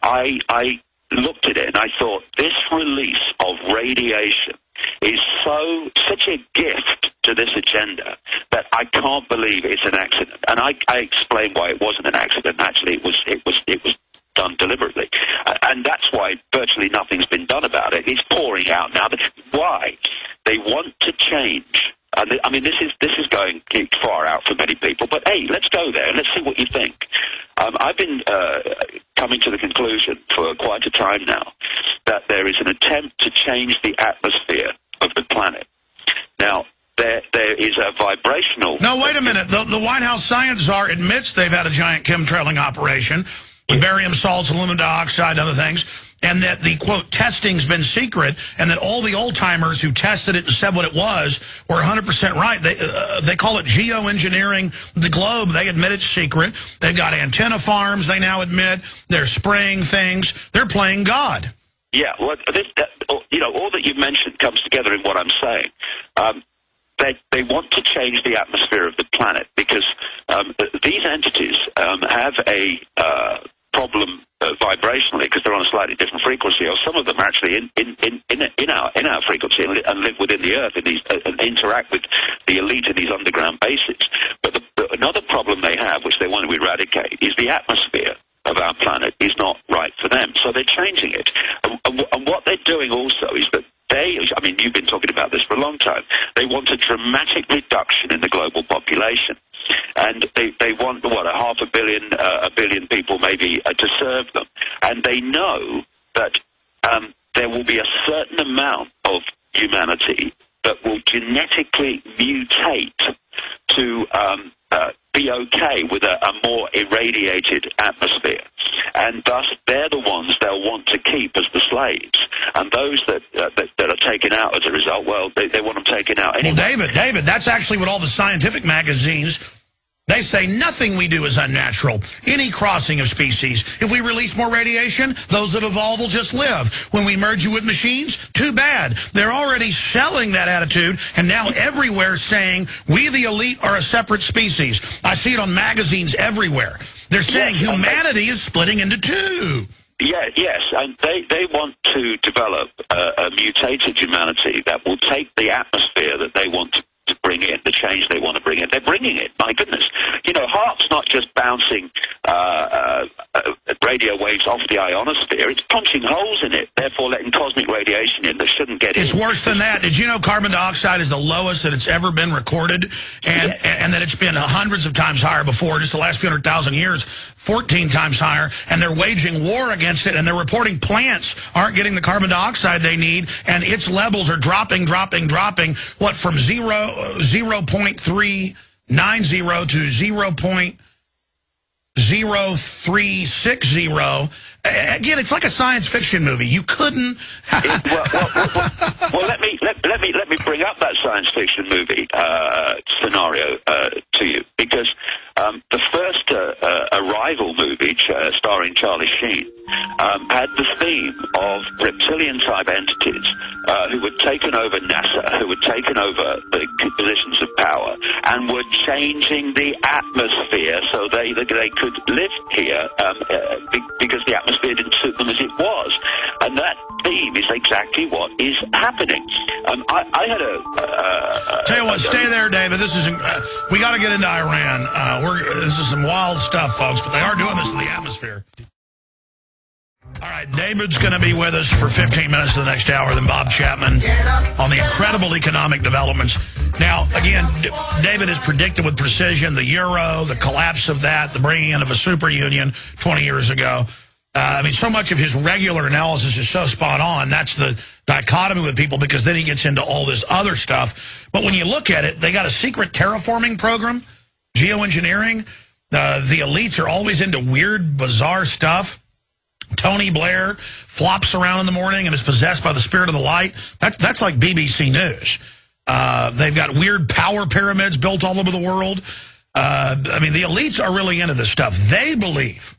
Speaker 2: I looked at it and I thought, this release of radiation is such a gift to this agenda that I can't believe it's an accident. And I explained why it wasn't an accident. Actually, it was done deliberately, and that's why virtually nothing's been done about it. It's pouring out now. But why? They want to change. And I mean, this is going far out for many people. But hey, let's go there and let's see what you think. I've been coming to the conclusion for quite a time now that there is an attempt to change the atmosphere of the planet. Now, there is a vibrational...
Speaker 1: No, wait a minute. The White House science czar admits they've had a giant chemtrailing operation with barium salts, aluminum dioxide, and other things, and that the, quote, testing's been secret, and that all the old-timers who tested it and said what it was were 100% right. They call it geoengineering the globe. They admit it's secret. They've got antenna farms, they now admit. They're spraying things. They're playing God.
Speaker 2: Yeah, well, all that you've mentioned comes together in what I'm saying. They want to change the atmosphere of the planet because these entities have a problem vibrationally because they're on a slightly different frequency, or some of them are actually in our frequency and live within the Earth and interact with the elite in these underground bases. But another problem they have, which they want to eradicate, is the atmosphere of our planet is not right for them. So they're changing it. And what they're doing also is that you've been talking about this for a long time. They want a dramatic reduction in the global population. And they want, a billion people maybe to serve them. And they know that there will be a certain amount of humanity that will genetically mutate to be okay with a more irradiated atmosphere. And thus, they're the ones they'll want to keep as the slaves. And those that are taken out as a result, well, they want them taken out anyway.
Speaker 1: Well, David, that's actually what all the scientific magazines, they say nothing we do is unnatural. Any crossing of species. If we release more radiation, those that evolve will just live. When we merge you with machines, too bad. They're already selling that attitude, and now everywhere saying, we the elite are a separate species. I see it on magazines everywhere. They're saying humanity is splitting into two.
Speaker 2: Yeah, yes, and they want to develop a mutated humanity that will take the atmosphere that they want to bring in, the change they want to bring in. They're bringing it, my goodness. HAARP's not just bouncing radio waves off the ionosphere, it's punching holes in it, therefore letting cosmic radiation in that shouldn't get in.
Speaker 1: It's worse than that. Did you know carbon dioxide is the lowest that it's ever been recorded, and that it's been hundreds of times higher before, just the last few 100,000 years, 14 times higher, and they're waging war against it, and they're reporting plants aren't getting the carbon dioxide they need, and its levels are dropping, what, from 0.390 to 0.0360. Again, it's like a science fiction movie. You couldn't.
Speaker 2: Well, let me bring up that science fiction movie scenario to you, because the first Arrival movie, starring Charlie Sheen, had the theme of reptilian type entities who had taken over NASA, who had taken over the positions of power, and were changing the atmosphere so they could live here because the atmosphere didn't suit them as it was. And that theme is exactly what is happening. I had
Speaker 1: tell you what, stay there, David. This is we got to get into Iran. This is some wild stuff, folks, but they are doing this in the atmosphere. All right, David's going to be with us for 15 minutes to the next hour, then Bob Chapman on the incredible economic developments. Now, again, David has predicted with precision the euro, the collapse of that, the bringing in of a super union 20 years ago. I mean, so much of his regular analysis is so spot on. That's the dichotomy with people, because then he gets into all this other stuff. But when you look at it, they got a secret terraforming program, geoengineering. The elites are always into weird, bizarre stuff. Tony Blair flops around in the morning and is possessed by the spirit of the light. That's like BBC News. They've got weird power pyramids built all over the world. I mean, the elites are really into this stuff. They believe.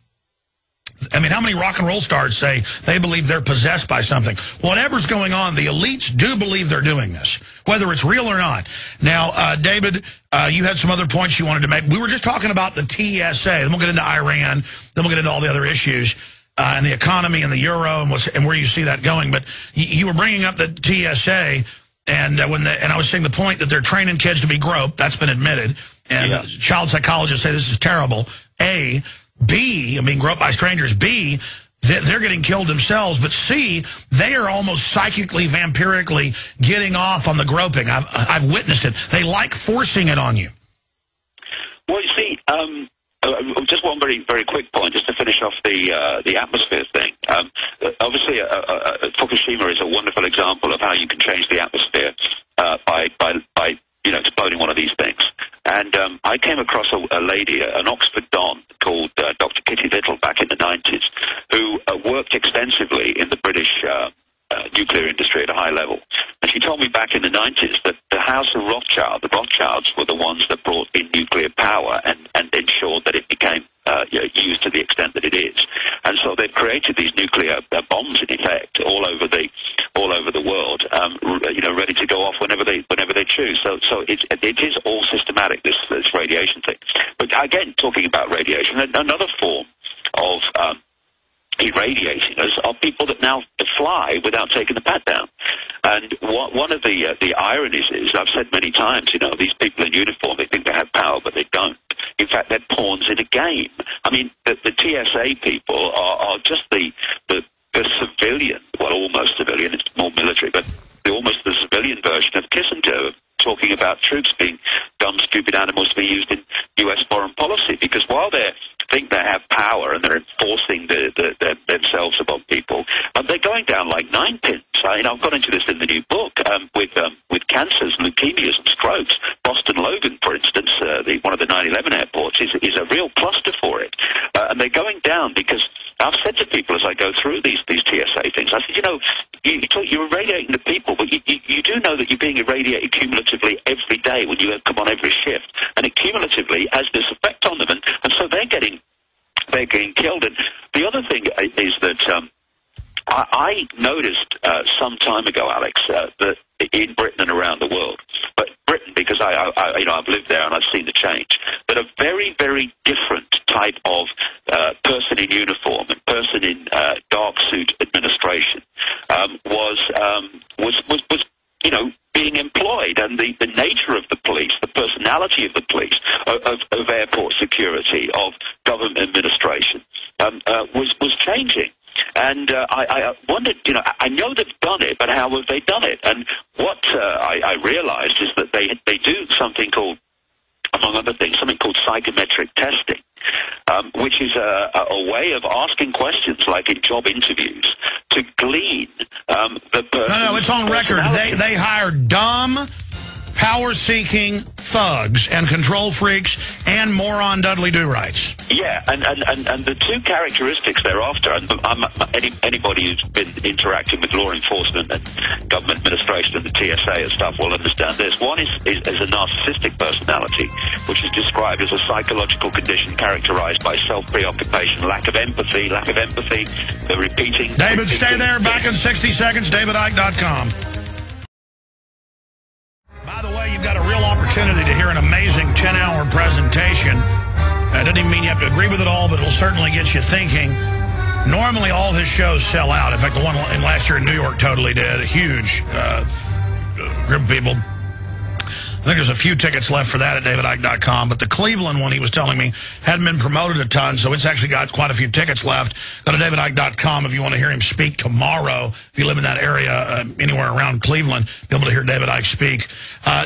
Speaker 1: I mean, how many rock and roll stars say they believe they're possessed by something? Whatever's going on, the elites do believe they're doing this, whether it's real or not. Now, David, you had some other points you wanted to make. We were just talking about the TSA. Then we'll get into Iran. Then we'll get into all the other issues and the economy and the euro and where you see that going. But you were bringing up the TSA, and I was saying the point that they're training kids to be groped. That's been admitted. And child psychologists say this is terrible. A. B, being groped by strangers. B, they're getting killed themselves. But C, they are almost psychically, vampirically getting off on the groping. I've witnessed it. They like forcing it on you.
Speaker 2: Well, you see, just one very, very quick point, just to finish off the atmosphere thing. Obviously, Fukushima is a wonderful example of how you can change the atmosphere by exploding one of these things. And I came across a lady, an Oxford Don, called Dr. Kitty Little back in the 90s, who worked extensively in the British nuclear industry at a high level. And she told me back in the 90s that the House of Rothschild, the Rothschilds, were the ones that brought in nuclear power and ensured that it became used to the extent that it is. And so they've created these nuclear bombs, in effect, all over the world, ready to go off whenever they choose. So it is all systematic, this radiation thing. But again, talking about radiation, another form of irradiating us are people that now fly without taking the pat down. And one of the ironies is, I've said many times, these people in uniform, they think they have power, but they don't. In fact, they're pawns in a game. I mean, the TSA people are just the civilian, well, almost civilian, it's more military, but almost the civilian version of Kissinger, talking about troops being dumb, stupid animals to be used in U.S. foreign policy. Because while they think they have power and they're enforcing themselves upon people, they're going down like ninepins. I've got into this in the new book with cancers, leukemias, and strokes. Boston Logan, for instance, one of the 9/11 airports, is a real cluster for it. And they're going down because I've said to people as I go through these TSA things, I said, you're irradiating the people, but you do know that you're being irradiated cumulatively every day when you come on every shift, and it cumulatively has this effect on them, and so they're getting killed. And the other thing is that I noticed some time ago, Alex, that in Britain and around the world, but Britain because I've lived there and I've seen the change, that a very, very different type of person in uniform and person in dark suit administration was being employed, and the nature of the police, the personality of the police, of airport security, of government administration, was changing. And I wondered, I know they've done it, but how have they done it? And what I realized is that they do something called, among other things, something called psychometric testing, which is a way of asking questions like in job interviews to glean the person.
Speaker 1: No, it's on record. They hire dumb, power-seeking thugs and control freaks and moron Dudley Do-Rights.
Speaker 2: Yeah, and the two characteristics they're after, and anybody who's been interacting with law enforcement and government administration and the TSA and stuff will understand this. One is a narcissistic personality, which is described as a psychological condition characterized by self-preoccupation, lack of empathy, the repeating...
Speaker 1: David, stay there. Back in 60 seconds, davidicke.com. By the way, you've got a real opportunity to hear an amazing 10-hour presentation. It doesn't even mean you have to agree with it all, but it'll certainly get you thinking. Normally, all his shows sell out. In fact, the one last year in New York totally did. A huge group of people. I think there's a few tickets left for that at davidicke.com, but the Cleveland one, he was telling me, hadn't been promoted a ton, so it's actually got quite a few tickets left. Go to davidicke.com if you want to hear him speak tomorrow. If you live in that area, anywhere around Cleveland, be able to hear David Icke speak.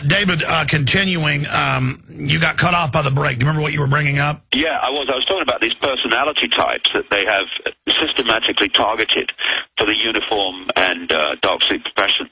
Speaker 1: David, continuing, you got cut off by the break. Do you remember what you were bringing up?
Speaker 2: Yeah, I was talking about these personality types that they have systematically targeted for the uniform and dark sleep professions.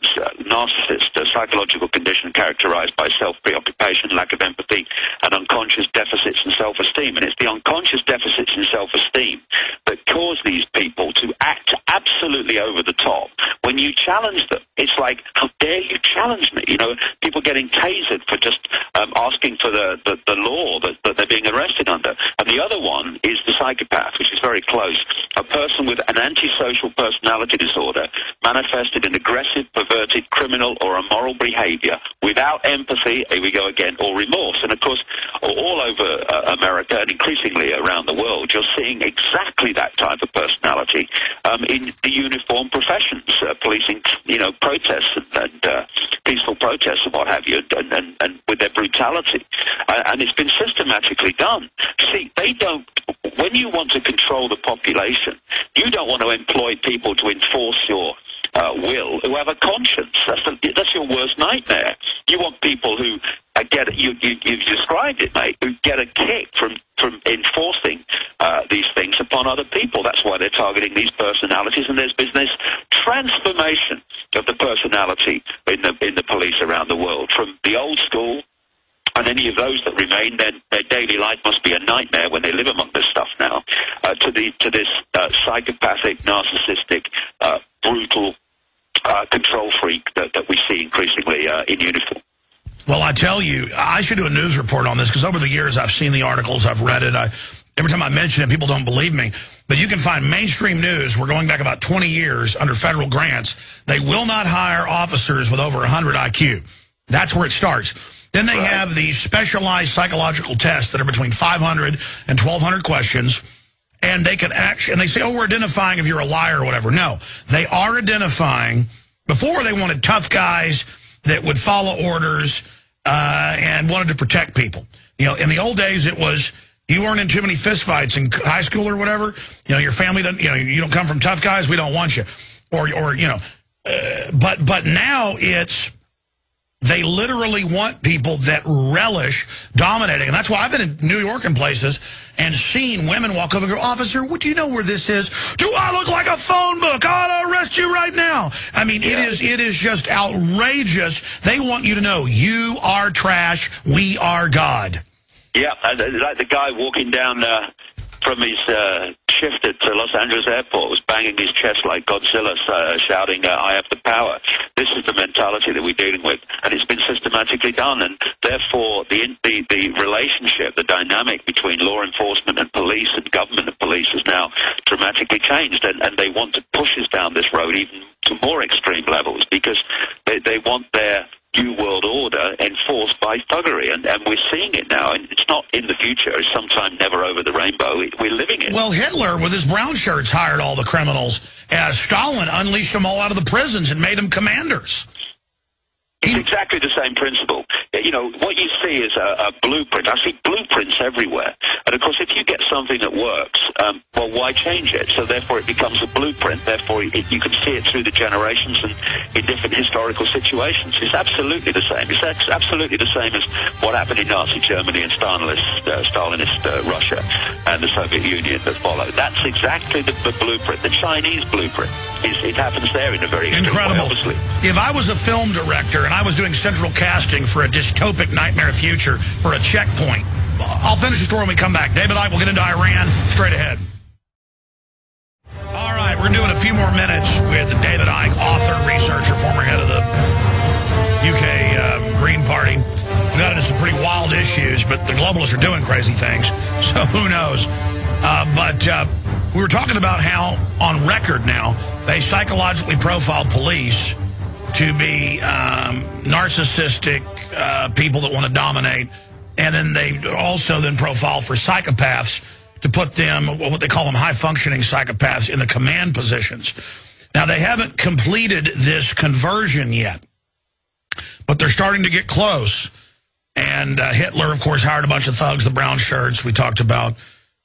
Speaker 2: Narcissist, a psychological condition characterized by self-preoccupation, lack of empathy, and unconscious deficits in self-esteem. And it's the unconscious deficits in self-esteem that cause these people to act absolutely over the top. When you challenge them, it's like, how dare you challenge me? You know, people getting tasered for just asking for the law that they're being arrested under. And the other one is the psychopath, which is very close. A person with an antisocial personality disorder manifested in aggressive, perverted, criminal, or immoral behavior without empathy, here we go again, or remorse. And of course, all over America and increasingly around the world, you're seeing exactly that type of personality in the uniformed professions, policing, you know, protests and peaceful protests and what have you, and with their brutality. And it's been systematically done. See, they don't, when you want to control the population, you don't want to employ people to enforce your will who have a conscience. That's your worst nightmare. You want people who get you've described it, mate, who get a kick from enforcing these things upon other people. That's why they're targeting these personalities, and there's been this transformation of the personality in the police around the world, from the old school. And any of those that remain, their daily life must be a nightmare when they live among this stuff now, to this psychopathic, narcissistic, brutal control freak that we see increasingly in uniform.
Speaker 1: Well, I tell you, I should do a news report on this, because over the years I've seen the articles, I've read it. Every time I mention it, people don't believe me. But you can find mainstream news. We're going back about 20 years under federal grants. They will not hire officers with over 100 IQ. That's where it starts. Then they have these specialized psychological tests that are between 500 and 1,200 questions, and they can actually, and they say, oh, we're identifying if you're a liar or whatever. No, they are identifying. Before, they wanted tough guys that would follow orders and wanted to protect people. You know, in the old days, it was, you weren't in too many fistfights in high school or whatever. You know, your family doesn't, you know, you don't come from tough guys, we don't want you. Or you know, but now it's, they literally want people that relish dominating. And that's why I've been in New York and places and seen women walk over and go, officer, what do you know where this is? Do I look like a phone book? I ought to arrest you right now. I mean, it is just outrageous. They want you to know you are trash. We are God. Yeah,
Speaker 2: like the guy walking down from his shift at Los Angeles Airport was banging his chest like Godzilla, shouting, I have the power. This is the mentality that we're dealing with, and it's been systematically done, and therefore the relationship, the dynamic between law enforcement and police and government and police has now dramatically changed, and they want to push us down this road even to more extreme levels, because they want their New World Order enforced by thuggery, and we're seeing it now, and it's not in the future, it's sometime never over the rainbow, we're living it.
Speaker 1: Well, Hitler, with his brown shirts, hired all the criminals, as Stalin unleashed them all out of the prisons and made them commanders.
Speaker 2: It's exactly the same principle. You know, what you see is a blueprint. I see blueprints everywhere. And, of course, if you get something that works, well, why change it? So, therefore, it becomes a blueprint. Therefore, you can see it through the generations and in different historical situations. It's absolutely the same. It's absolutely the same as what happened in Nazi Germany and Stalinist Russia and the Soviet Union that followed. That's exactly the blueprint. The Chinese blueprint. It happens there in a very
Speaker 1: incredible
Speaker 2: way, obviously.
Speaker 1: If I was a film director and I was doing central casting for a dystopic nightmare future for a checkpoint, I'll finish the story when we come back. David Icke will get into Iran straight ahead. All right, we're doing a few more minutes with David Icke, author, researcher, former head of the UK Green Party. We got into some pretty wild issues, but the globalists are doing crazy things, so who knows? But we were talking about how, on record now, they psychologically profile police to be narcissistic people that want to dominate, and then they also then profile for psychopaths to put them, what they call them, high-functioning psychopaths, in the command positions. Now, they haven't completed this conversion yet, but they're starting to get close. And Hitler, of course, hired a bunch of thugs, the brown shirts. We talked about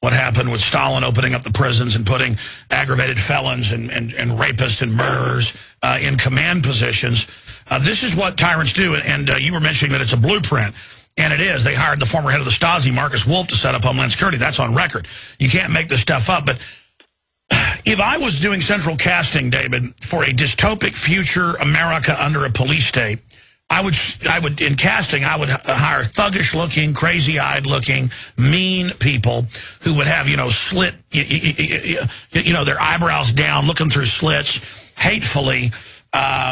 Speaker 1: what happened with Stalin opening up the prisons and putting aggravated felons and rapists and murderers in command positions. This is what tyrants do, and you were mentioning that it's a blueprint, and it is. They hired the former head of the Stasi, Marcus Wolf, to set up Homeland Security. That's on record. You can't make this stuff up, but if I was doing central casting, David, for a dystopic future America under a police state, I would in casting, I would hire thuggish-looking, crazy-eyed-looking, mean people who would have, slit, their eyebrows down, looking through slits, hatefully,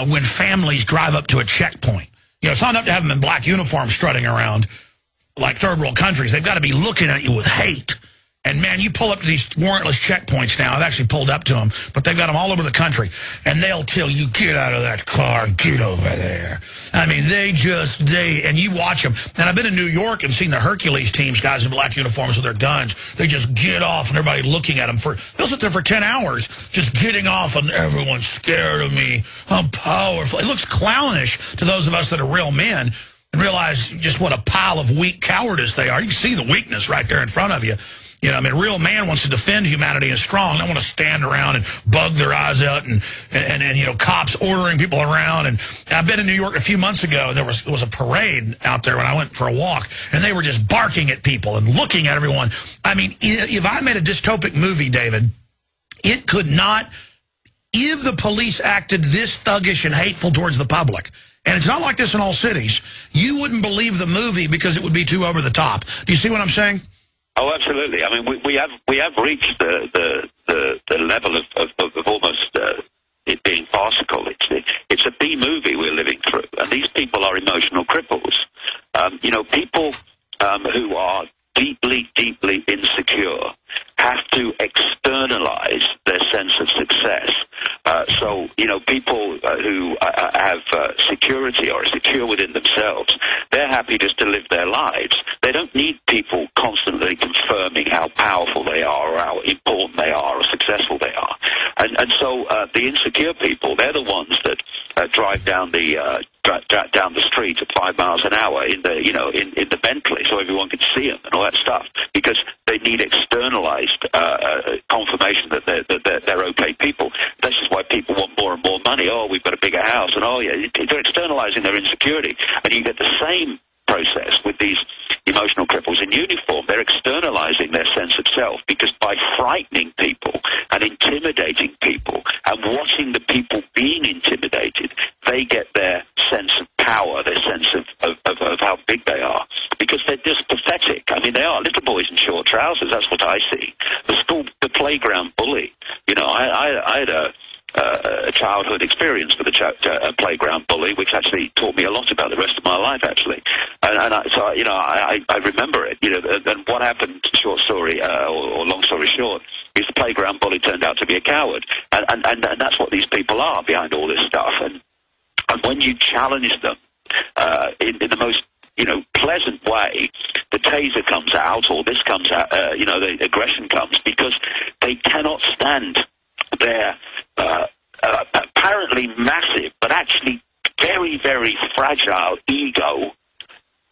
Speaker 1: when families drive up to a checkpoint. It's not enough to have them in black uniforms strutting around like third world countries. They've got to be looking at you with hate. And, man, you pull up to these warrantless checkpoints now. I've actually pulled up to them, but they've got them all over the country. And they'll tell you, get out of that car, get over there. I mean, and you watch them. And I've been in New York and seen the Hercules teams, guys in black uniforms with their guns. They just get off and everybody looking at them. They'll sit there for 10 hours just getting off and everyone's scared of me. I'm powerful. It looks clownish to those of us that are real men and realize just what a pile of weak cowardice they are. You can see the weakness right there in front of you. A real man wants to defend humanity and strong. They want to stand around and bug their eyes out and cops ordering people around. And I've been in New York a few months ago. There was a parade out there when I went for a walk, and they were just barking at people and looking at everyone. I mean, if I made a dystopic movie, David, it could not, if the police acted this thuggish and hateful towards the public, and it's not like this in all cities, you wouldn't believe the movie because it would be too over the top. Do you see what I'm saying?
Speaker 2: Oh, absolutely. I mean, we have reached the level of almost it being farcical. It's a B movie we're living through, and these people are emotional cripples. People who are deeply insecure have to externalize their sense of success. So people who have security or are secure within themselves, they're happy just to live their lives. They don't need people constantly confirming how powerful they are or how important they are or successful they are. And so the insecure people, they're the ones that drive down the street at 5 miles an hour in the Bentley so everyone can see them and all that stuff, because they need externalized confirmation that they're okay people. This is why people want more and more money. Oh, we've got a bigger house, and they're externalizing their insecurity, and you get the same process with these emotional cripples in uniform. They're externalizing their sense of self, because by frightening people and intimidating people and watching the people being intimidated, they get their sense of power, their sense of how big they are, because they're just pathetic. I mean, they are little boys in short trousers. That's what I see. The playground bully. I had a childhood experience with a playground bully, which actually taught me a lot about the rest of my life, actually. I remember it. And what happened, short story, or long story short, is the playground bully turned out to be a coward. And that's what these people are behind all this stuff. And when you challenge them in the most pleasant way, the taser comes out, or this comes out, the aggression comes, because they cannot stand their apparently massive, but actually very, very fragile ego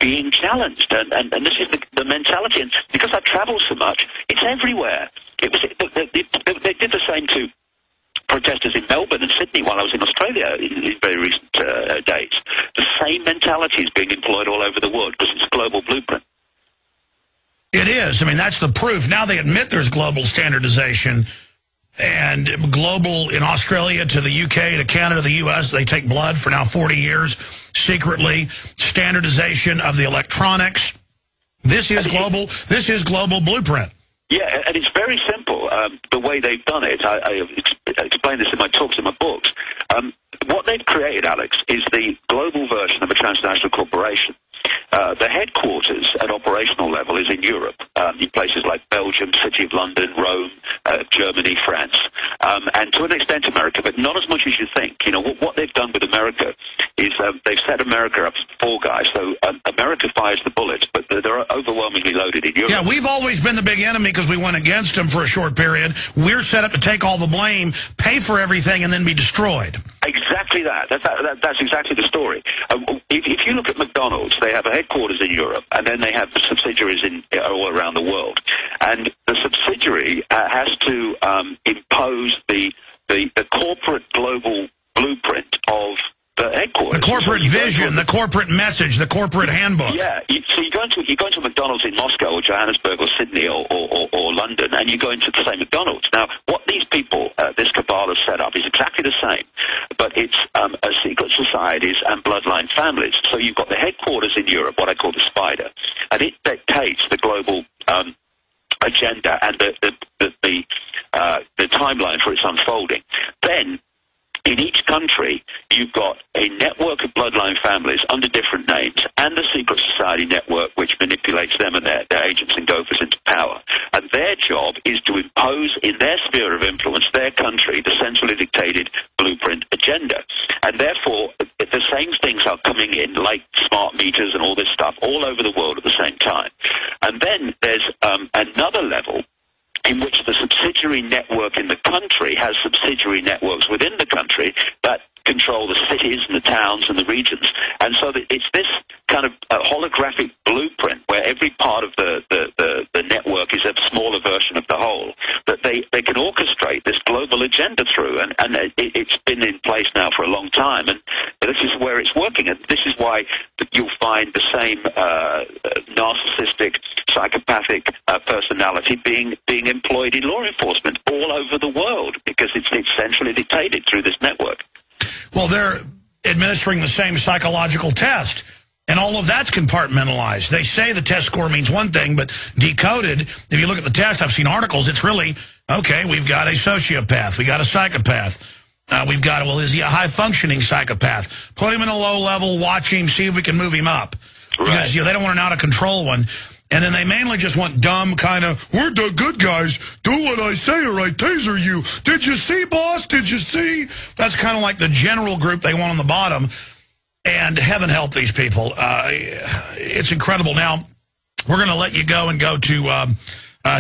Speaker 2: being challenged. And this is the mentality. And because I travel so much, it's everywhere. They did the same to protesters in Melbourne and Sydney while I was in Australia in very recent days. The same mentality is being employed all over the world because it's a global blueprint.
Speaker 1: It is. I mean, that's the proof. Now they admit there's global standardization, and global in Australia to the UK to Canada, the US, they take blood for now 40 years secretly. Standardization of the electronics. This is global. This is global blueprint.
Speaker 2: Yeah, and it's very simple, the way they've done it. I explain this in my talks and my books. What they've created, Alex, is the global version of a transnational corporation. The headquarters at operational level is in Europe, in places like Belgium, City of London, Rome, Germany, France, and to an extent America, but not as much as you think. What they've done with America is they've set America up for guys. So America fires the bullets, but they're overwhelmingly loaded in Europe.
Speaker 1: Yeah, we've always been the big enemy because we went against them for a short period. We're set up to take all the blame, pay for everything, and then be destroyed.
Speaker 2: Exactly. exactly that. That's exactly the story. If you look at McDonald's, they have a headquarters in Europe, and then they have subsidiaries all around the world. And the subsidiary has to impose the corporate global blueprint of the headquarters.
Speaker 1: The corporate vision, the corporate message, the corporate handbook.
Speaker 2: Yeah. So you go into McDonald's in Moscow or Johannesburg or Sydney or London, and you go into the same McDonald's. Now, what these people, this cabal has set up is exactly the same, but it's secret societies and bloodline families. So you've got the headquarters in Europe, what I call the spider, and it dictates the global agenda and the timeline for its unfolding. Then, in each country, you've got a network of bloodline families under different names and the secret society network which manipulates them and their agents and gophers into power. And their job is to impose in their sphere of influence, their country, the centrally dictated blueprint agenda. And therefore, the same things are coming in, like smart meters and all this stuff, all over the world at the same time. And then there's another level in which the subsidiary network in the country has subsidiary networks within the country that control the cities and the towns and the regions. And so it's this kind of holographic blueprint where every part of the network is a smaller version of the whole, that they can orchestrate this global agenda through. And it's been in place now for a long time. And this is where it's working. And this is why you'll find the same narcissistic, psychopathic personality being employed in law enforcement all over the world, because it's centrally dictated through this network.
Speaker 1: Well, they're administering the same psychological test, and all of that's compartmentalized. They say the test score means one thing, but decoded, if you look at the test, I've seen articles, it's really, okay, we've got a sociopath, we got a psychopath, we've got, well, is he a high-functioning psychopath? Put him in a low level, watch him, see if we can move him up.
Speaker 2: Right.
Speaker 1: Because they don't want an out-of-control one. And then they mainly just want dumb kind of, we're the good guys, do what I say or I taser you. Did you see, boss? Did you see? That's kind of like the general group they want on the bottom. And heaven help these people. It's incredible. Now, we're going to let you go and go to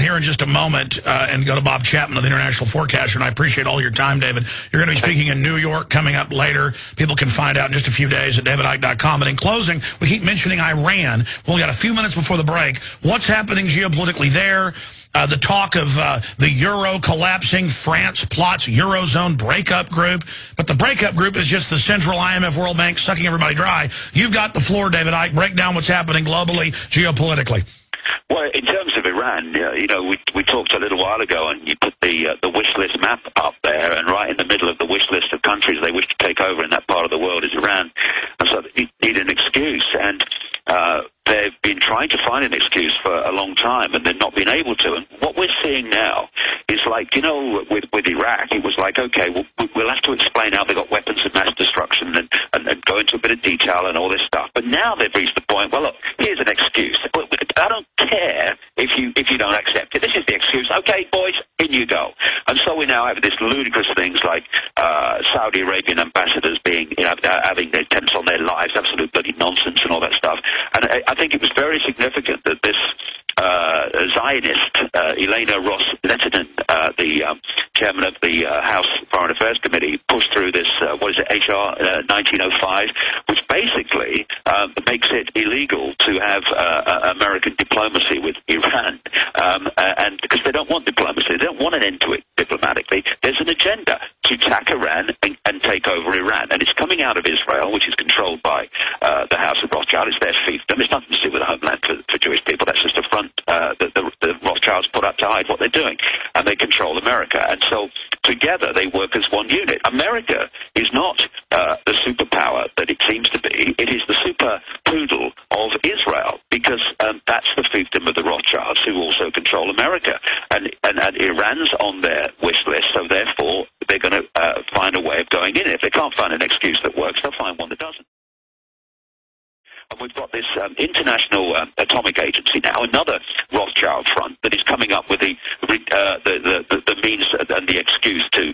Speaker 1: here in just a moment and go to Bob Chapman of the International Forecaster. And I appreciate all your time, David. You're going to be speaking in New York coming up later. People can find out in just a few days at davidicke.com. But in closing, we keep mentioning Iran. Well, we got a few minutes before the break. What's happening geopolitically there? The talk of the euro collapsing, France plots Eurozone breakup group. But the breakup group is just the central IMF World Bank sucking everybody dry. You've got the floor, David Icke. Break down what's happening globally, geopolitically.
Speaker 2: Well, in terms of Iran, we talked a little while ago, and you put the wish list map up there, and right in the middle of the wish list of countries they wish to take over in that part of the world is Iran. And so you need an excuse, and they've been trying to find an excuse for a long time, and they've not been able to. And what we're seeing now is like, with Iraq, it was like, okay, we'll have to explain how they got weapons of mass destruction and go into a bit of detail and all this stuff. But now they've reached the point, well, look, here's an excuse. I don't care if you don't accept it. This is the excuse. Okay, boys, in you go. And so we now have this ludicrous things like Saudi Arabian ambassadors being, having their attempts on their lives, absolute bloody nonsense and all that stuff. And I think it was very significant that this Zionist, Elena Ross-Lehtinen, the chairman of the House Foreign Affairs Committee, pushed through this, H.R. 1905, which basically makes it illegal to have American diplomacy with Iran. And because they don't want diplomacy, they don't want an end to it diplomatically. There's an agenda to attack Iran and take over Iran. And it's coming out of Israel, which is controlled by the House of Rothschild. It's their fiefdom. It's nothing to do with the homeland for Jewish people. That's just a front the Rothschilds put up to hide what they're doing. And they control America. And so together they work as one unit. America is not the superpower that it seems to be. It is the super poodle of Israel, because that's the fiefdom of the Rothschilds, who also control America. And Iran's on their wish list, so therefore they're going to find a way of going in. If they can't find an excuse that works, they'll find one that doesn't. And we've got this International Atomic Agency now, another Rothschild front that is coming up with the means and the excuse to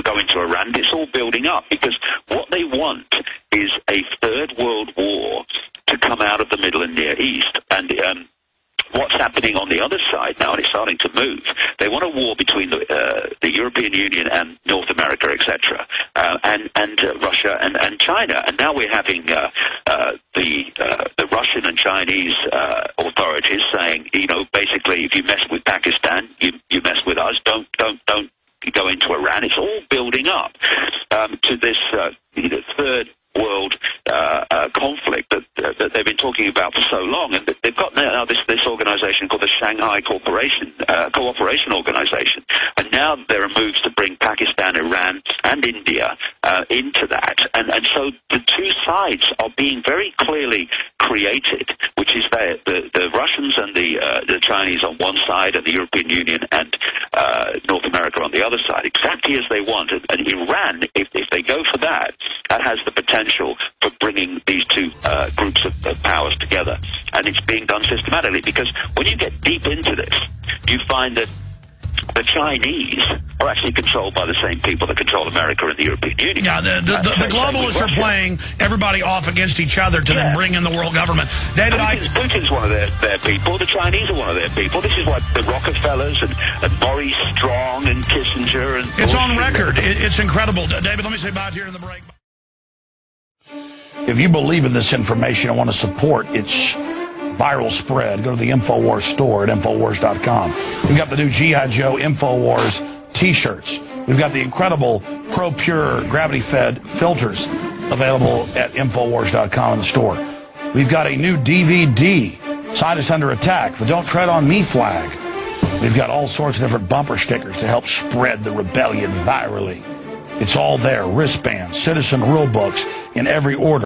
Speaker 2: go into Iran. It's all building up, because what they want is a third world war to come out of the Middle and Near East. And what's happening on the other side now, and it's starting to move. They want a war between the European Union and North America, etc., and Russia and China. And now we're having the Russian and Chinese authorities saying, basically, if you mess with Pakistan, you mess with us. Don't go into Iran. It's all building up to this third world conflict that they've been talking about for so long, and they've got now this organization called the Shanghai Cooperation Organization, and now there are moves to bring Pakistan, Iran, and India into that, and so the two sides are being very clearly created, which is the Russians and the Chinese on one side, and the European Union and North America on the other side, exactly as they want. And Iran, if they go for that, that has the potential for bringing these two groups of powers together. And it's being done systematically, because when you get deep into this, you find that the Chinese are actually controlled by the same people that control America and the European Union.
Speaker 1: Yeah, the globalists are playing everybody off against each other to then bring in the world government. David Icke.
Speaker 2: Putin's one of their people. The Chinese are one of their people. This is what the Rockefellers and Maurice Strong and Kissinger and...
Speaker 1: It's on record. It's incredible. David, let me say bye to you in the break. If you believe in this information and want to support its viral spread, go to the InfoWars store at InfoWars.com. We've got the new G.I. Joe InfoWars t-shirts. We've got the incredible Pro Pure gravity-fed filters available at InfoWars.com in the store. We've got a new DVD, Scientists Under Attack, the Don't Tread on Me flag. We've got all sorts of different bumper stickers to help spread the rebellion virally. It's all there, wristbands, citizen rule books in every order.